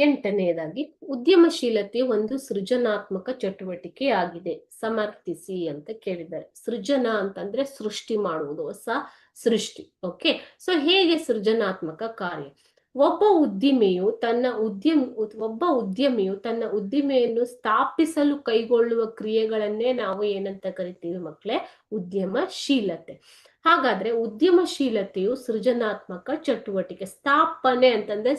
ಎಂಟನೆಯದಾಗಿ, ಉದ್ಯಮಶೀಲತೆ ಒಂದು ಸೃಜನಾತ್ಮಕ ಚಟುವಟಿಕೆ ಆಗಿದೆ. ಸಮರ್ಥಿಸಿ ಅಂತ ಕೇಳಿದ್ದಾರೆ. ಸೃಜನ ಅಂತಂದ್ರೆ ಸೃಷ್ಟಿ ಮಾಡುವುದು, ಹೊಸ ಸೃಷ್ಟಿ. ಓಕೆ, ಸೊ ಹೇಗೆ ಸೃಜನಾತ್ಮಕ ಕಾರ್ಯ? ಒಬ್ಬ ಉದ್ಯಮಿಯು ತನ್ನ ಉದ್ದಿಮೆಯನ್ನು ಸ್ಥಾಪಿಸಲು ಕೈಗೊಳ್ಳುವ ಕ್ರಿಯೆಗಳನ್ನೇ ನಾವು ಏನಂತ ಕರಿತೀವಿ ಮಕ್ಕಳೇ? ಉದ್ಯಮಶೀಲತೆ. ಹಾಗಾದ್ರೆ ಉದ್ಯಮಶೀಲತೆಯು ಸೃಜನಾತ್ಮಕ ಚಟುವಟಿಕೆ. ಸ್ಥಾಪನೆ ಅಂತಂದ್ರೆ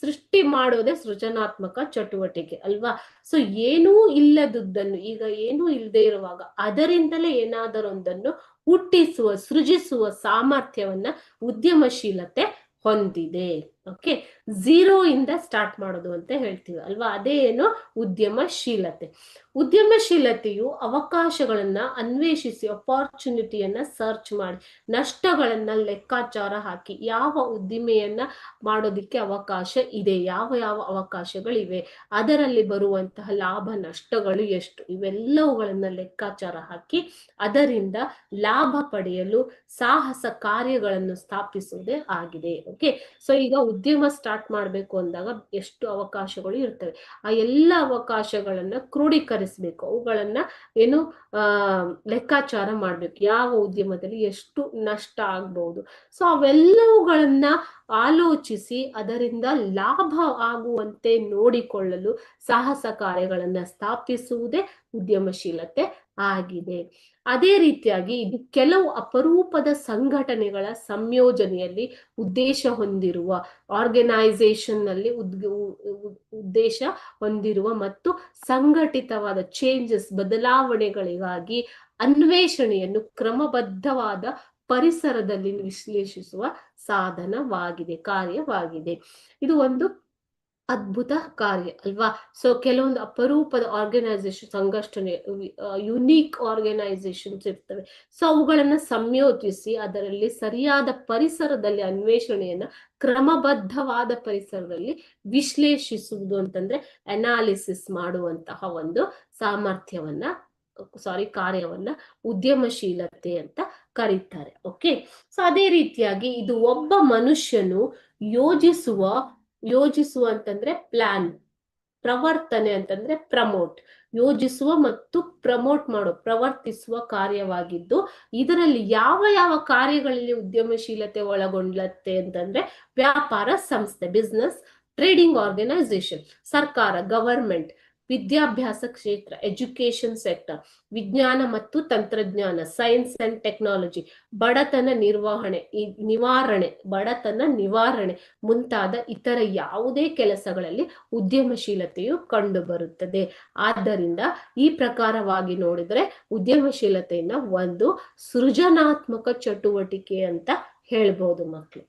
ಸೃಷ್ಟಿ ಮಾಡೋದೇ ಸೃಜನಾತ್ಮಕ ಚಟುವಟಿಕೆ ಅಲ್ವಾ? ಸೊ ಏನೂ ಇಲ್ಲದುದನ್ನು, ಈಗ ಏನೂ ಇಲ್ಲದೆ ಇರುವಾಗ ಅದರಿಂದಲೇ ಏನಾದರೊಂದನ್ನು ಹುಟ್ಟಿಸುವ, ಸೃಜಿಸುವ ಸಾಮರ್ಥ್ಯವನ್ನ ಉದ್ಯಮಶೀಲತೆ ಹೊಂದಿದೆ. ಓಕೆ, ಝೀರೋ ಇಂದ ಸ್ಟಾರ್ಟ್ ಮಾಡೋದು ಅಂತ ಹೇಳ್ತೀವಿ ಅಲ್ವಾ? ಅದೇ ಏನು? ಉದ್ಯಮಶೀಲತೆ. ಉದ್ಯಮಶೀಲತೆಯು ಅವಕಾಶಗಳನ್ನ ಅನ್ವೇಷಿಸಿ, ಅಪಾರ್ಚುನಿಟಿಯನ್ನ ಸರ್ಚ್ ಮಾಡಿ, ನಷ್ಟಗಳನ್ನ ಲೆಕ್ಕಾಚಾರ ಹಾಕಿ, ಯಾವ ಉದ್ದಿಮೆಯನ್ನ ಮಾಡೋದಿಕ್ಕೆ ಅವಕಾಶ ಇದೆ, ಯಾವ ಯಾವ ಅವಕಾಶಗಳಿವೆ, ಅದರಲ್ಲಿ ಬರುವಂತಹ ಲಾಭ ನಷ್ಟಗಳು ಎಷ್ಟು, ಇವೆಲ್ಲವುಗಳನ್ನ ಲೆಕ್ಕಾಚಾರ ಹಾಕಿ ಅದರಿಂದ ಲಾಭ ಪಡೆಯಲು ಸಾಹಸ ಕಾರ್ಯಗಳನ್ನು ಸ್ಥಾಪಿಸುವುದೇ ಆಗಿದೆ. ಓಕೆ, ಸೊ ಈಗ ಉದ್ಯಮ ಸ್ಟಾರ್ಟ್ ಮಾಡ್ಬೇಕು ಅಂದಾಗ ಎಷ್ಟು ಅವಕಾಶಗಳು ಇರ್ತವೆ, ಆ ಎಲ್ಲ ಅವಕಾಶಗಳನ್ನ ಕ್ರೋಢೀಕರಿಸಬೇಕು, ಅವುಗಳನ್ನ ಏನು ಲೆಕ್ಕಾಚಾರ ಮಾಡ್ಬೇಕು. ಯಾವ ಉದ್ಯಮದಲ್ಲಿ ಎಷ್ಟು ನಷ್ಟ ಆಗ್ಬಹುದು, ಸೊ ಅವೆಲ್ಲವುಗಳನ್ನ ಆಲೋಚಿಸಿ ಅದರಿಂದ ಲಾಭ ಆಗುವಂತೆ ನೋಡಿಕೊಳ್ಳಲು ಸಾಹಸ ಕಾರ್ಯಗಳನ್ನ ಸ್ಥಾಪಿಸುವುದೇ ಉದ್ಯಮಶೀಲತೆ ಆಗಿದೆ. ಅದೇ ರೀತಿಯಾಗಿ ಇದು ಕೆಲವು ಅಪರೂಪದ ಸಂಘಟನೆಗಳ ಸಂಯೋಜನೆಯಲ್ಲಿ ಉದ್ದೇಶ ಹೊಂದಿರುವ, ಆರ್ಗನೈಸೇಷನ್ ನಲ್ಲಿ ಉದ್ದೇಶ ಹೊಂದಿರುವ ಮತ್ತು ಸಂಘಟಿತವಾದ ಚೇಂಜಸ್, ಬದಲಾವಣೆಗಳಿಗಾಗಿ ಅನ್ವೇಷಣೆಯನ್ನು ಕ್ರಮಬದ್ಧವಾದ ಪರಿಸರದಲ್ಲಿ ವಿಶ್ಲೇಷಿಸುವ ಸಾಧನವಾಗಿದೆ, ಕಾರ್ಯವಾಗಿದೆ. ಇದು ಒಂದು ಅದ್ಭುತ ಕಾರ್ಯ ಅಲ್ವಾ? ಸೊ ಕೆಲವೊಂದು ಅಪರೂಪದ ಆರ್ಗನೈಸೇಷನ್, ಸಂಘಟನೆ, ಯುನೀಕ್ ಆರ್ಗನೈಸೇಷನ್ಸ್ ಇರ್ತವೆ. ಸೊ ಅವುಗಳನ್ನ ಸಂಯೋಜಿಸಿ ಅದರಲ್ಲಿ ಸರಿಯಾದ ಪರಿಸರದಲ್ಲಿ ಅನ್ವೇಷಣೆಯನ್ನ ಕ್ರಮಬದ್ಧವಾದ ಪರಿಸರದಲ್ಲಿ ವಿಶ್ಲೇಷಿಸುವುದು ಅಂತಂದ್ರೆ ಅನಾಲಿಸಿಸ್ ಮಾಡುವಂತಹ ಒಂದು ಕಾರ್ಯವನ್ನ ಉದ್ಯಮಶೀಲತೆ ಅಂತ ಕರೀತಾರೆ. ಓಕೆ, ಸೊ ಅದೇ ರೀತಿಯಾಗಿ ಇದು ಒಬ್ಬ ಮನುಷ್ಯನು ಯೋಜಿಸುವ ಅಂತಂದ್ರೆ ಪ್ಲಾನ್, ಪ್ರವರ್ತನೆ ಅಂತಂದ್ರೆ ಪ್ರಮೋಟ್, ಯೋಜಿಸುವ ಮತ್ತು ಪ್ರವರ್ತಿಸುವ ಕಾರ್ಯವಾಗಿದ್ದು, ಇದರಲ್ಲಿ ಯಾವ ಯಾವ ಕಾರ್ಯಗಳಲ್ಲಿ ಉದ್ಯಮಶೀಲತೆ ಒಳಗೊಂಡತ್ತೆ ಅಂತಂದ್ರೆ ವ್ಯಾಪಾರ ಸಂಸ್ಥೆ, ಬಿಸ್ನೆಸ್, ಟ್ರೇಡಿಂಗ್ ಆರ್ಗನೈಸೇಷನ್, ಸರ್ಕಾರ, ಗವರ್ಮೆಂಟ್, ವಿದ್ಯಾಭ್ಯಾಸ ಕ್ಷೇತ್ರ, ಎಜುಕೇಶನ್ ಸೆಕ್ಟರ್, ವಿಜ್ಞಾನ ಮತ್ತು ತಂತ್ರಜ್ಞಾನ, ಸೈನ್ಸ್ ಅಂಡ್ ಟೆಕ್ನಾಲಜಿ, ಬಡತನ ನಿವಾರಣೆ ಮುಂತಾದ ಇತರ ಯಾವುದೇ ಕೆಲಸಗಳಲ್ಲಿ ಉದ್ಯಮಶೀಲತೆಯು ಕಂಡು ಬರುತ್ತದೆ. ಆದ್ದರಿಂದ ಈ ಪ್ರಕಾರವಾಗಿ ನೋಡಿದ್ರೆ ಉದ್ಯಮಶೀಲತೆಯನ್ನ ಒಂದು ಸೃಜನಾತ್ಮಕ ಚಟುವಟಿಕೆ ಅಂತ ಹೇಳ್ಬೋದು ಮಕ್ಕಳು.